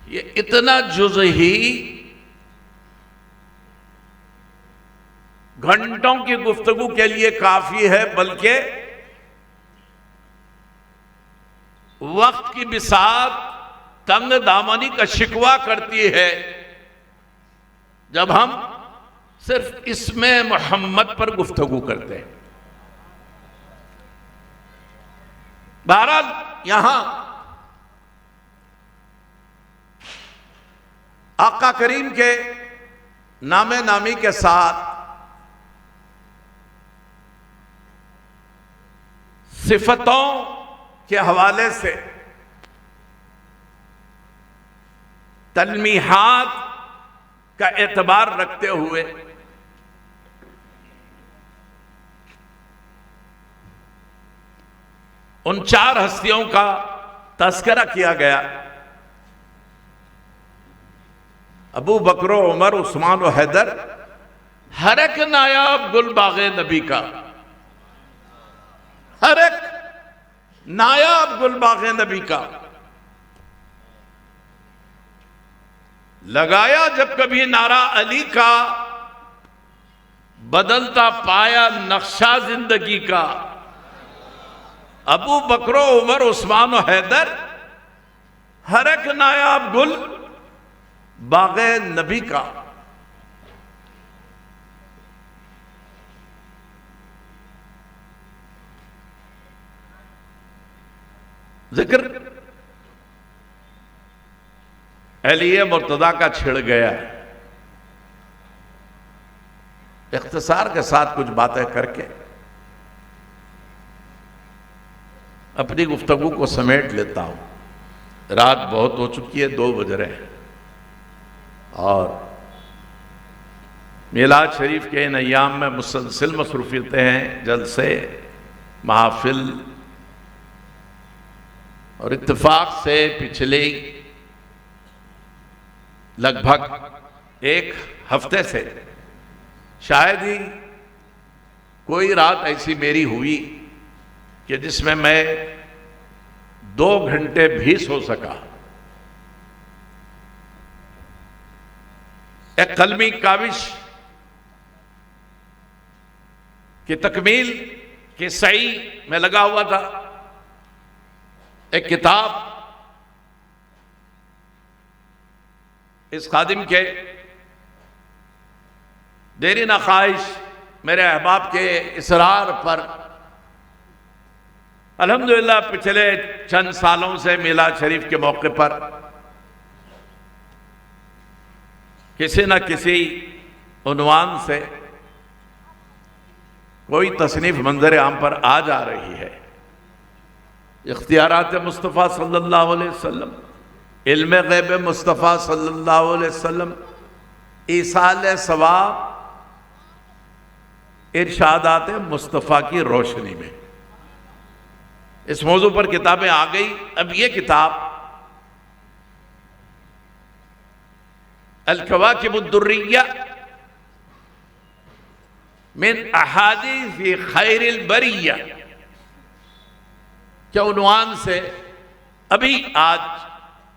یہ اتنا جز ہی گھنٹوں کی گفتگو کے لیے کافی ہے، بلکہ وقت کی بساط تنگ دامانی کا شکوہ کرتی ہے جب ہم صرف اسم محمد پر گفتگو کرتے ہیں۔ بہرحال یہاں آقا کریم کے نام نامی کے ساتھ صفتوں کے حوالے سے تلمیحات کا اعتبار رکھتے ہوئے ان 4 ہستیوں کا تذکرہ کیا گیا۔ ابو بکر و عمر عثمان و حیدر، ہر ایک نایاب گل باغ نبی کا، ہر ایک نایاب گل باغ نبی کا لگایا جب کبھی نعرہ علی کا، بدلتا پایا نقشہ زندگی کا۔ ابو بکر و عمر عثمان و حیدر، ہر ایک نایاب گل باغ نبی کا۔ ذکر علی مرتضیٰ کا چھڑ گیا ہے۔ اختصار کے ساتھ کچھ باتیں کر کے اپنی گفتگو کو سمیٹ لیتا ہوں۔ رات بہت ہو چکی ہے، 2 بج رہے ہیں، اور میلاد شریف کے ان ایام میں مسلسل مصروفیتیں ہیں، جلسے، محافل، اور اتفاق سے پچھلے لگ بھگ 1 ہفتے سے شاید ہی کوئی رات ایسی میری ہوئی کہ جس میں 2 گھنٹے بھی سو سکا۔ ایک قلمی کاوش کی تکمیل کے سعی میں لگا ہوا تھا۔ ایک کتاب اس خادم کے دیری نخواہش میرے احباب کے اصرار پر الحمدللہ پچھلے چند سالوں سے میلاد شریف کے موقع پر کسی نہ کسی عنوان سے کوئی تصنیف منظر عام پر آ جا رہی ہے۔ اختیارات مصطفیٰ صلی اللہ علیہ وسلم، علم غیب مصطفیٰ صلی اللہ علیہ وسلم، ایصال ثواب، ارشادات مصطفیٰ کی روشنی میں اس موضوع پر کتابیں آ گئی۔ اب یہ کتاب الکواکب الدریہ من احادیث خیر البریہ کے عنوان سے ابھی آج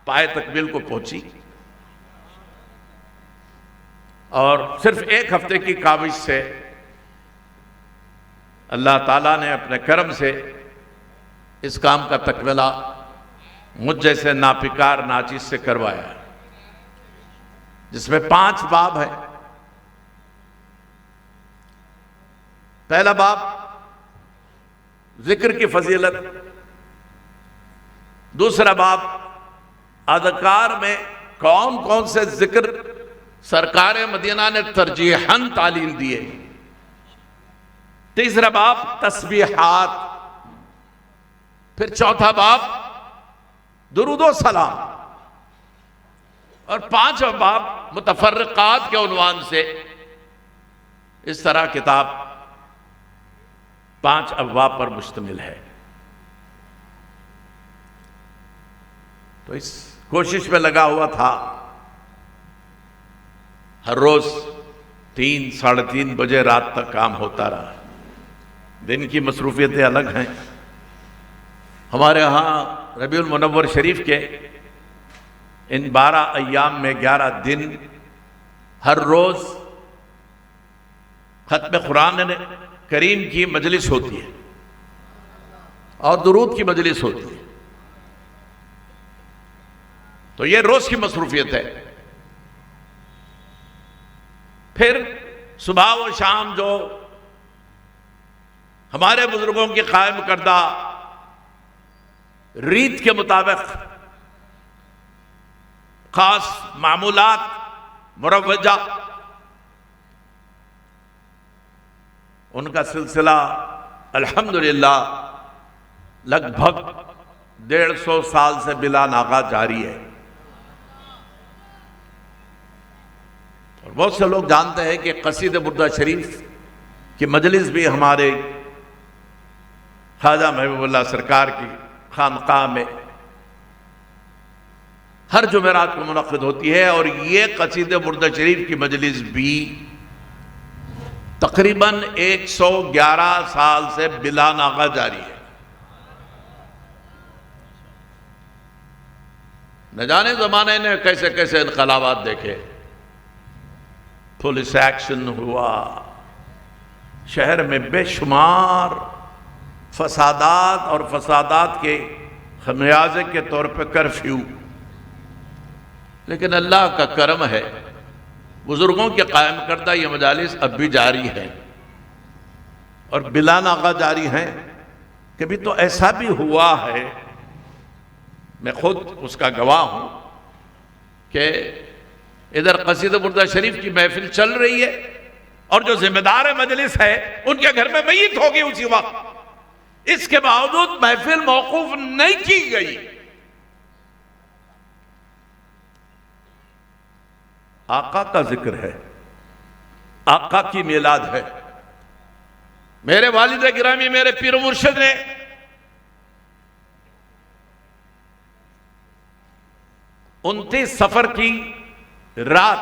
پائے تکمیل کو پہنچی، اور صرف 1 ہفتے کی کاوش سے اللہ تعالیٰ نے اپنے کرم سے اس کام کا تکملہ مجھ جیسے ناپکار ناچیز سے کروایا، جس میں 5 باب ہیں۔ پہلا باب ذکر کی فضیلت، دوسرا باب اذکار میں کون کون سے ذکر سرکار مدینہ نے ترجیحاً تعلیم دیے، تیسرا باب تسبیحات، پھر چوتھا باب درود و سلام، اور 5واں باب متفرقات کے عنوان سے۔ اس طرح کتاب 5 ابواب پر مشتمل ہے۔ تو اس کوشش میں لگا ہوا تھا، ہر روز 3 ساڑھے 3 بجے رات تک کام ہوتا رہا۔ دن کی مصروفیتیں الگ ہیں۔ ہمارے ہاں ربیع المنور شریف کے ان 12 ایام میں 11 دن ہر روز ختم قرآن کریم کی مجلس ہوتی ہے اور درود کی مجلس ہوتی ہے. تو یہ روز کی مصروفیت ہے. پھر صبح و شام جو ہمارے بزرگوں کی قائم کردہ ریت کے مطابق خاص معمولات مروجہ، ان کا سلسلہ الحمدللہ لگ بھگ 150 سال سے بلا ناغہ جاری ہے. اور بہت سے لوگ جانتے ہیں کہ قصیدہ بردہ شریف کی مجلس بھی ہمارے خواجہ محبوب اللہ سرکار کی خانقاہ میں ہر جمعرات کو منعقد ہوتی ہے، اور یہ قصیدہ بردہ شریف کی مجلس بھی تقریباً 111 سال سے بلا ناغہ جاری ہے. نہ جانے زمانے نے کیسے کیسے انقلابات دیکھے، پولیس ایکشن ہوا، شہر میں بے شمار فسادات اور فسادات کے خمیازے کے طور پہ کرفیو. لیکن اللہ کا کرم ہے، بزرگوں کے قائم کردہ یہ مجالس اب بھی جاری ہے اور بلا ناغہ جاری ہیں. کبھی تو ایسا بھی ہوا ہے، میں خود اس کا گواہ ہوں، کہ ادھر قصیدہ بردہ شریف کی محفل چل رہی ہے اور جو ذمہ دار مجلس ہے ان کے گھر میں میت ہوگی اسی وقت، اس کے باوجود محفل موقوف نہیں کی گئی. آقا کا ذکر ہے، آقا کی میلاد ہے. میرے والد گرامی، میرے پیر و مرشد نے انتیس سفر کی رات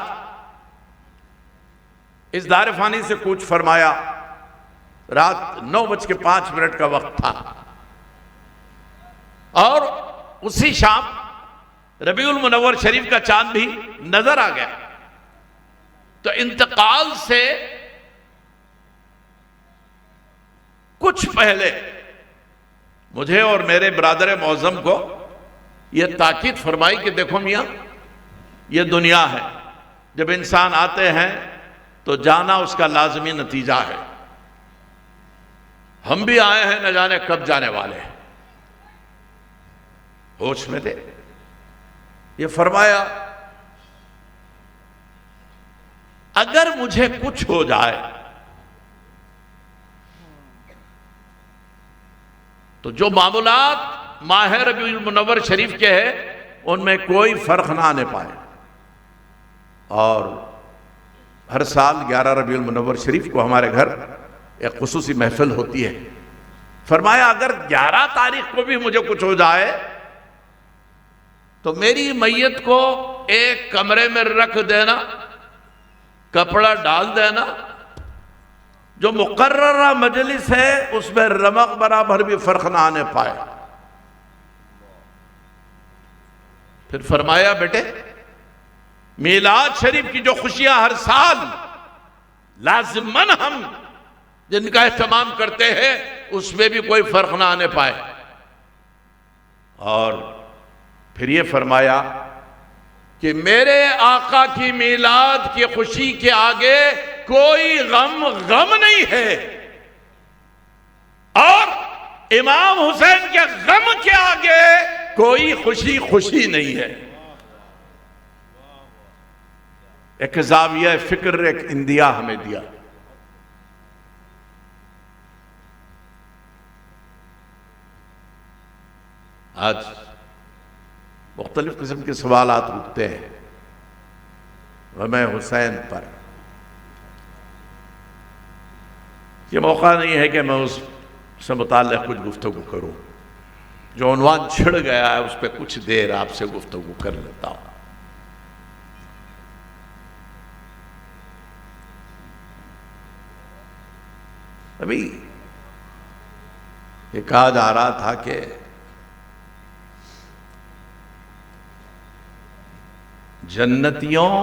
اس دار فانی سے کوچ فرمایا. رات 9:05 کا وقت تھا اور اسی شام ربیع المنور شریف کا چاند بھی نظر آ گیا. تو انتقال سے کچھ پہلے مجھے اور میرے برادر معظم کو یہ تاکید فرمائی کہ دیکھو میاں، یہ دنیا ہے، جب انسان آتے ہیں تو جانا اس کا لازمی نتیجہ ہے. ہم بھی آئے ہیں، نہ جانے کب جانے والے ہیں. ہوش میں تھے. یہ فرمایا اگر مجھے کچھ ہو جائے تو جو معمولات ماہ ربیع المنور شریف کے ہیں ان میں کوئی فرق نہ آنے پائے. اور ہر سال 11 ربیع المنور شریف کو ہمارے گھر ایک خصوصی محفل ہوتی ہے. فرمایا اگر 11 تاریخ کو بھی مجھے کچھ ہو جائے تو میری میت کو ایک کمرے میں رکھ دینا، کپڑا ڈال دینا، جو مقررہ مجلس ہے اس میں رمق برابر بھی فرق نہ آنے پائے. پھر فرمایا بیٹے، میلاد شریف کی جو خوشیاں ہر سال لازماً ہم جن کا اہتمام کرتے ہیں اس میں بھی کوئی فرق نہ آنے پائے. اور پھر یہ فرمایا کہ میرے آقا کی میلاد کی خوشی کے آگے کوئی غم نہیں ہے، اور امام حسین کے غم کے آگے کوئی خوشی نہیں ہے. ایک زاویہ فکر، ایک اندیا ہمیں دیا. آج مختلف قسم کے سوالات اٹھتے ہیں غم حسین پر. یہ موقع نہیں ہے کہ میں اس سے متعلق کچھ گفتگو کروں. جو عنوان چھڑ گیا ہے اس پہ کچھ دیر آپ سے گفتگو کر لیتا ہوں. ابھی یہ کہا جا رہا تھا کہ جنتیوں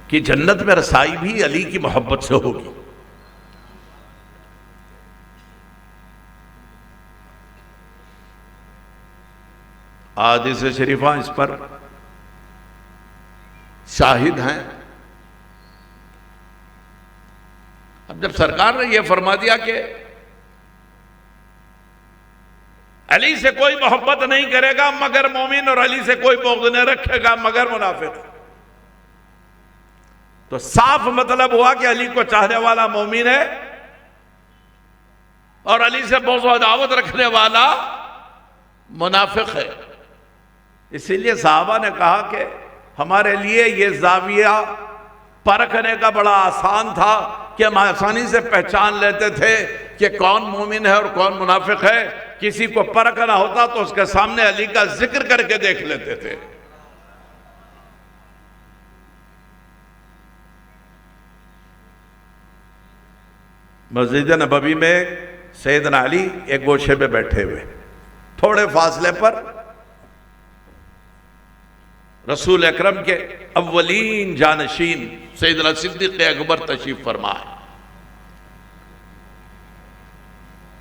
کی جنت میں رسائی بھی علی کی محبت سے ہوگی. احادیث شریفہ اس پر شاہد ہیں. اب جب سرکار نے یہ فرما دیا کہ علی سے کوئی محبت نہیں کرے گا مگر مومن اور علی سے کوئی بغض نہیں رکھے گا مگر منافق، تو صاف مطلب ہوا کہ علی کو چاہنے والا مومن ہے اور علی سے بغض و عداوت رکھنے والا منافق ہے. اسی لیے صحابہ نے کہا کہ ہمارے لیے یہ زاویہ پرکھنے کا بڑا آسان تھا کہ ہم آسانی سے پہچان لیتے تھے کہ کون مومن ہے اور کون منافق ہے. کسی کو پرکھنا ہوتا تو اس کے سامنے علی کا ذکر کر کے دیکھ لیتے تھے. مسجد نبوی میں سیدنا علی ایک گوشے پہ بیٹھے ہوئے، تھوڑے فاصلے پر رسول اکرم کے اولین جانشین سیدنا صدیق اکبر تشریف فرما ہے.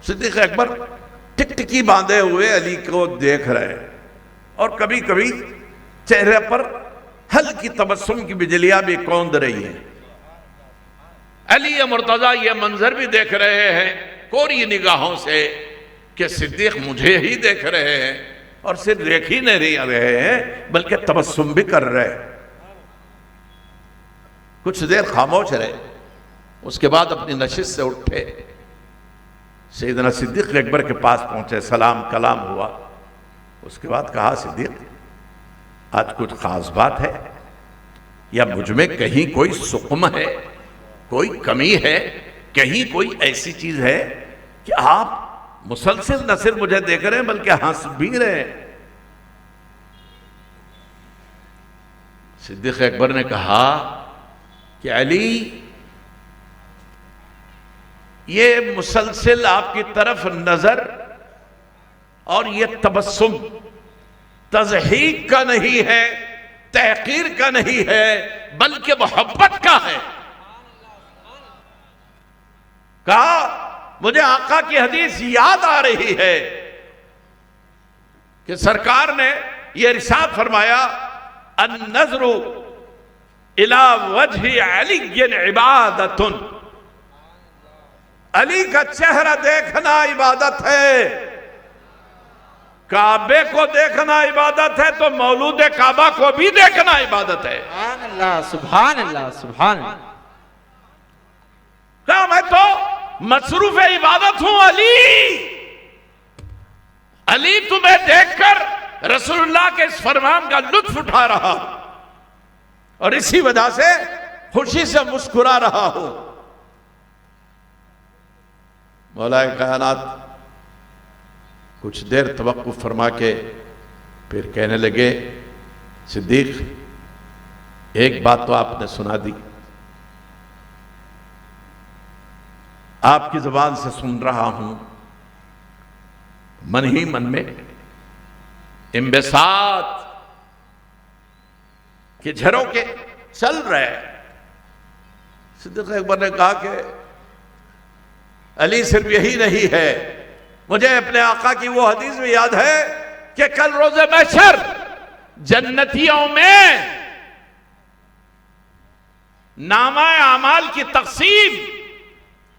صدیق اکبر ٹک ٹکی باندھے ہوئے علی کو دیکھ رہے ہیں اور کبھی کبھی چہرے پر ہلکی تبسم کی بجلیاں بھی کوند رہی ہیں. علی مرتضیٰ یہ منظر بھی دیکھ رہے ہیں کوری نگاہوں سے کہ صدیق مجھے ہی دیکھ رہے ہیں، اور صرف دیکھ ہی نہیں رہے ہیں بلکہ تبسم بھی کر رہے ہیں. کچھ دیر خاموش رہے، اس کے بعد اپنی نشست سے اٹھے، سیدنا صدیق اکبر کے پاس پہنچے، سلام کلام ہوا. اس کے بعد کہا صدیق آج کچھ خاص بات ہے یا مجھ میں کہیں کوئی سقم ہے، کوئی کمی ہے، کہیں کوئی ایسی چیز ہے کہ آپ مسلسل نہ صرف مجھے دیکھ رہے ہیں بلکہ ہنس بھی رہے ہیں. صدیق اکبر نے کہا کہ علی یہ مسلسل آپ کی طرف نظر اور یہ تبسم تضحیق کا نہیں ہے، تحقیر کا نہیں ہے، بلکہ محبت کا ہے. کہا مجھے آقا کی حدیث یاد آ رہی ہے کہ سرکار نے یہ ارشاد فرمایا النظر الى وجہ علی عبادت، علی کا چہرہ دیکھنا عبادت ہے. کعبے کو دیکھنا عبادت ہے تو مولود کعبہ کو بھی دیکھنا عبادت ہے. سبحان اللہ سبحان اللہ سبحان اللہ. کہا میں تو مصروف عبادت ہوں علی تمہیں دیکھ کر رسول اللہ کے اس فرمان کا لطف اٹھا رہا اور اسی وجہ سے خوشی سے مسکرا رہا ہوں. مولا کائنات کچھ دیر توقف فرما کے پھر کہنے لگے صدیق ایک بات تو آپ نے سنا دی، آپ کی زبان سے سن رہا ہوں، من ہی من میں انبساط کے جھروکے چل رہے. صدیق اکبر نے کہا کہ علی صرف یہی نہیں ہے، مجھے اپنے آقا کی وہ حدیث بھی یاد ہے کہ کل روز محشر جنتیوں میں نامہ اعمال کی تقسیم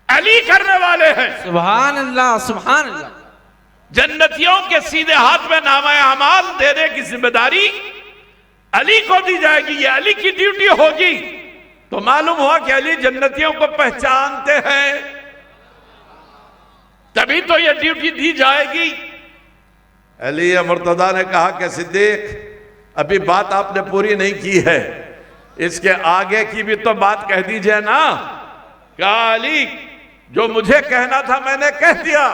علی کرنے والے ہیں. سبحان اللہ سبحان اللہ. جنتیوں کے سیدھے ہاتھ میں نامہ اعمال دینے کی ذمہ داری علی کو دی جائے گی، یہ علی کی ڈیوٹی ہوگی. تو معلوم ہوا کہ علی جنتیوں کو پہچانتے ہیں، تبھی تو یہ ڈیوٹی دی جائے گی. علی مرتضیٰ نے کہا کہ صدیق ابھی بات آپ نے پوری نہیں کی ہے، اس کے آگے کی بھی تو بات کہہ دیجئے نا. کہا علی جو مجھے کہنا تھا میں نے کہہ دیا.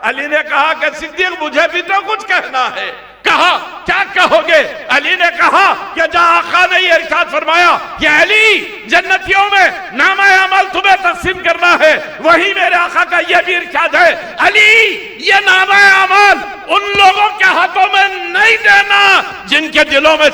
علی نے کہا کہ صدیق مجھے بھی تو کچھ کہنا ہے. کہا کیا کہو گے؟ علی نے کہا کہ جہاں آقا نے یہ ارشاد فرمایا کہ علی جنتیوں میں نامہ اعمال تمہیں تقسیم کرنا ہے، وہی میرے آقا کا یہ بھی ارشاد ہے علی یہ نامہ اعمال ان لوگوں کے ہاتھوں میں نہیں دینا جن کے دلوں میں